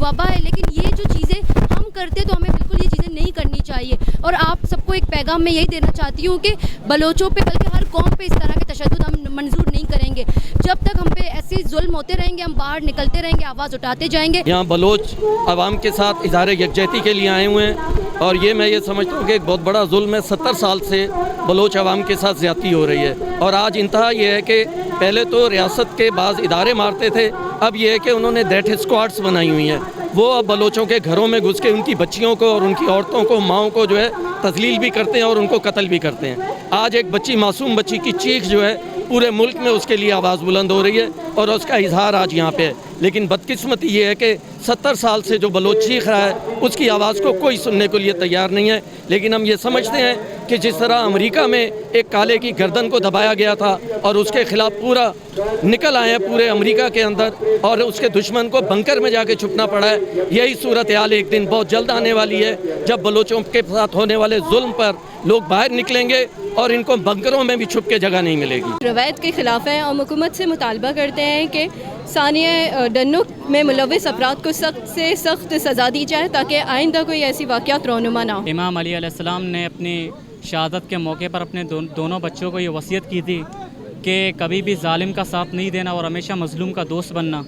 وبا ہے، لیکن یہ جو چیزیں ہم کرتے تو ہمیں بالکل یہ چیزیں نہیں کرنی چاہیے. اور آپ سب کو ایک پیغام میں یہی دینا چاہتی ہوں کہ بلوچوں پہ بلکہ ہر قوم پہ اس طرح کے تشدد ہم منظور نہیں کریں گے. جب تک ہم پہ ایسے ظلم ہوتے رہیں گے ہم باہر نکلتے رہیں گے، آواز اٹھاتے جائیں گے. یہاں بلوچ عوام کے ساتھ اظہار یکجہتی کے لیے آئے ہوئے ہیں اور یہ میں یہ سمجھتا ہوں کہ ایک بہت بڑا ظلم ہے. 70 سال سے بلوچ عوام کے ساتھ زیادتی ہو رہی ہے اور آج انتہا یہ ہے کہ پہلے تو ریاست کے بعض ادارے مارتے تھے، اب یہ ہے کہ انہوں نے ڈیتھ اسکواڈس بنائی ہوئی ہیں. وہ اب بلوچوں کے گھروں میں گھس کے ان کی بچیوں کو اور ان کی عورتوں کو، ماؤں کو جو ہے تذلیل بھی کرتے ہیں اور ان کو قتل بھی کرتے ہیں. آج ایک بچی، معصوم بچی کی چیخ جو ہے پورے ملک میں اس کے لیے آواز بلند ہو رہی ہے اور اس کا اظہار آج یہاں پہ ہے. لیکن بدقسمتی یہ ہے کہ 70 سال سے جو بلوچ چیخ رہا ہے اس کی آواز کو کوئی سننے کے لیے تیار نہیں ہے. لیکن ہم یہ سمجھتے ہیں کہ جس طرح امریکہ میں ایک کالے کی گردن کو دبایا گیا تھا اور اس کے خلاف پورا نکل آئے ہیں پورے امریکہ کے اندر اور اس کے دشمن کو بنکر میں جا کے چھپنا پڑا ہے، یہی صورتحال ایک دن بہت جلد آنے والی ہے جب بلوچوں کے ساتھ ہونے والے ظلم پر لوگ باہر نکلیں گے اور ان کو بنکروں میں بھی چھپ کے جگہ نہیں ملے گی. روایت کے خلاف ہیں اور حکومت سے مطالبہ کرتے ہیں کہ ثانیہ ڈنوک میں ملوث افراد کو سخت سے سخت سزا دی جائے تاکہ آئندہ کوئی ایسی واقعات رونما نہ ہو. امام علی علیہ السلام نے اپنی شہادت کے موقع پر اپنے دونوں بچوں کو یہ وصیت کی تھی کہ کبھی بھی ظالم کا ساتھ نہیں دینا اور ہمیشہ مظلوم کا دوست بننا.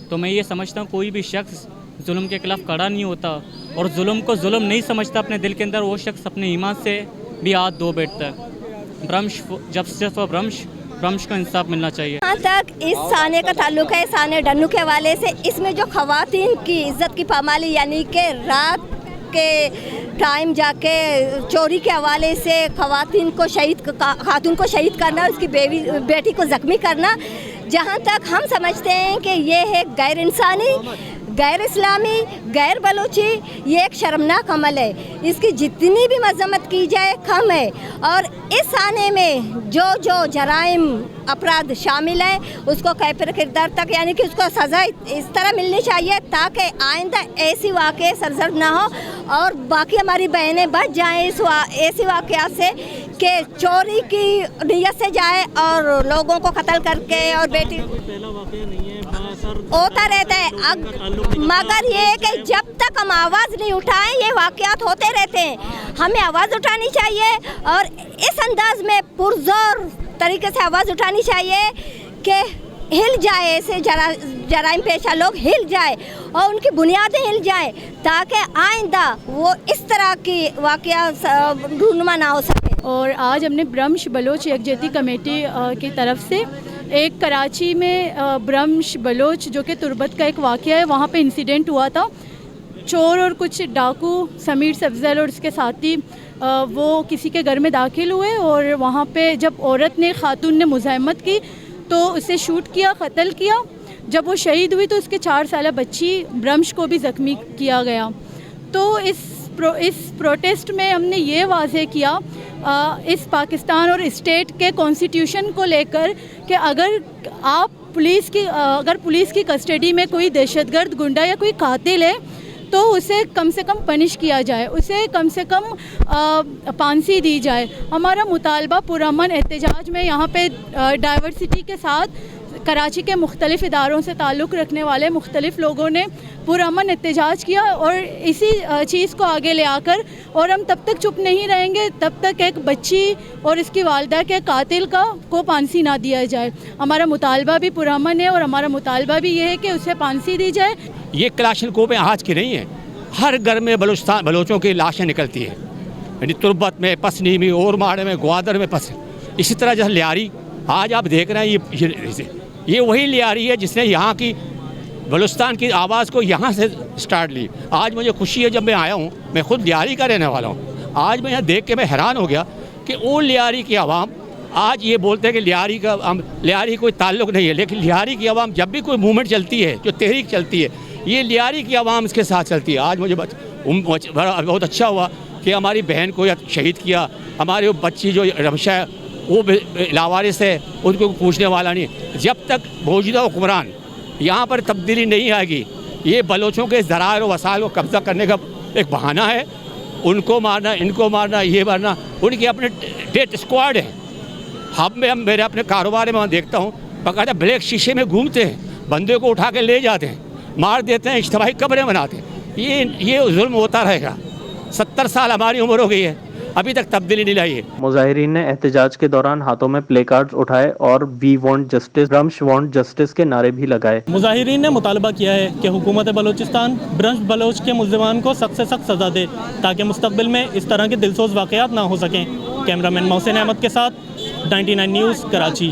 تو میں یہ سمجھتا ہوں کوئی بھی شخص ظلم کے خلاف کھڑا نہیں ہوتا اور ظلم کو ظلم نہیں سمجھتا اپنے دل کے اندر، وہ شخص اپنے ایمان سے بھی ہاتھ دھو بیٹھتا ہے. جسٹس فار برمش کو انصاف ملنا چاہیے. جہاں تک اس ثانیہ کا تعلق ہے، ثانیہ ڈنو کے حوالے سے، اس میں جو خواتین کی عزت کی پامالی یعنی کہ رات کے ٹائم جا کے چوری کے حوالے سے خاتون کو شہید کرنا، اس کی بیٹی کو زخمی کرنا، جہاں تک ہم سمجھتے ہیں کہ یہ ہے غیر انسانی، غیر اسلامی، غیر بلوچی، یہ ایک شرمناک عمل ہے. اس کی جتنی بھی مذمت کی جائے کم ہے. اور اس آنے میں جو جرائم اپرادھ شامل ہیں اس کو کیفر کردار تک یعنی کہ اس کو سزا اس طرح ملنی چاہیے تاکہ آئندہ ایسی واقعے سرزد نہ ہو اور باقی ہماری بہنیں بچ جائیں اس ایسی واقعات سے کہ چوری کی نیت سے جائے اور لوگوں کو قتل کر کے اور بیٹی ہوتا رہتا ہے. مگر یہ کہ جب تک ہم آواز نہیں اٹھائیں یہ واقعات ہوتے رہتے ہیں. ہمیں آواز اٹھانی چاہیے اور اس انداز میں پرزور طریقے سے آواز اٹھانی چاہیے کہ ہل جائے، ایسے جرائم پیشہ لوگ ہل جائے اور ان کی بنیادیں ہل جائیں تاکہ آئندہ وہ اس طرح کی واقعات رونما نہ ہو سکے. اور آج ہم نے برمش بلوچ یکجہتی کمیٹی کی طرف سے ایک کراچی میں برمش بلوچ جو کہ تربت کا ایک واقعہ ہے، وہاں پہ انسیڈنٹ ہوا تھا. چور اور کچھ ڈاکو سمیر سفضل اور اس کے ساتھی وہ کسی کے گھر میں داخل ہوئے اور وہاں پہ جب عورت نے خاتون نے مزاحمت کی تو اسے شوٹ کیا، قتل کیا. جب وہ شہید ہوئی تو اس کے 4 سالہ بچی برمش کو بھی زخمی کیا گیا. تو اس پروٹیسٹ میں ہم نے یہ واضح کیا اس پاکستان اور اسٹیٹ کے کانسٹیٹیوشن کو لے کر کہ اگر پولیس کی کسٹڈی میں کوئی دہشت گرد، گنڈا یا کوئی قاتل ہے تو اسے کم سے کم پنش کیا جائے، اسے کم سے کم پھانسی دی جائے. ہمارا مطالبہ پرامن احتجاج میں یہاں پہ ڈائیورسٹی کے ساتھ کراچی کے مختلف اداروں سے تعلق رکھنے والے مختلف لوگوں نے پرامن احتجاج کیا اور اسی چیز کو آگے لے آ کر اور ہم تب تک چپ نہیں رہیں گے تب تک ایک بچی اور اس کی والدہ کے قاتل کو پھانسی نہ دیا جائے. ہمارا مطالبہ بھی پرامن ہے اور ہمارا مطالبہ بھی یہ ہے کہ اسے پھانسی دی جائے. یہ کلاشنکوفیں آج کی نہیں ہیں، ہر گھر میں بلوچوں کی لاشیں نکلتی ہیں، یعنی تربت میں، پسنی میں، اور ماڑے میں، گوادر میں اسی طرح جیسے لیاری آج آپ دیکھ رہے ہیں یہ وہی لیاری ہے جس نے یہاں کی بلوچستان کی آواز کو یہاں سے سٹارٹ لی. آج مجھے خوشی ہے جب میں آیا ہوں، میں خود لیاری کا رہنے والا ہوں. آج میں یہاں دیکھ کے میں حیران ہو گیا کہ اون لیاری کی عوام آج یہ بولتے ہیں کہ لیاری کوئی تعلق نہیں ہے، لیکن لیاری کی عوام جب بھی کوئی موومنٹ چلتی ہے، جو تحریک چلتی ہے، یہ لیاری کی عوام اس کے ساتھ چلتی ہے. آج مجھے بہت اچھا ہوا کہ ہماری بہن کو شہید کیا، ہماری بچی جو رمشہ ہے وہ لاوارث ہے، ان کو پوچھنے والا نہیں. جب تک موجودہ حکمران یہاں پر تبدیلی نہیں آئے گی، یہ بلوچوں کے ذرائع و وسائل کو قبضہ کرنے کا ایک بہانہ ہے. ان کو مارنا، ان کو مارنا، یہ مارنا، ان کی اپنے ڈیتھ اسکواڈ ہے. میرے اپنے کاروبار میں دیکھتا ہوں باقاعدہ بلیک شیشے میں گھومتے ہیں، بندے کو اٹھا کے لے جاتے ہیں مار دیتے ہیں، اجتماعی قبریں بناتے ہیں. یہ ظلم ہوتا رہے گا. 70 سال ہماری عمر ہو گئی ہے، ابھی تک تبدیلی نہیں لائی ہے. مظاہرین نے احتجاج کے دوران ہاتھوں میں پلے کارڈز اٹھائے اور وی وانٹ جسٹس، برمش وانٹ جسٹس کے نعرے بھی لگائے. مظاہرین نے مطالبہ کیا ہے کہ حکومت بلوچستان برمش بلوچ کے ملزمان کو سخت سے سخت سزا دے تاکہ مستقبل میں اس طرح کے دلسوز واقعات نہ ہو سکیں. کیمرہ مین محسن احمد کے ساتھ 99 نیوز کراچی.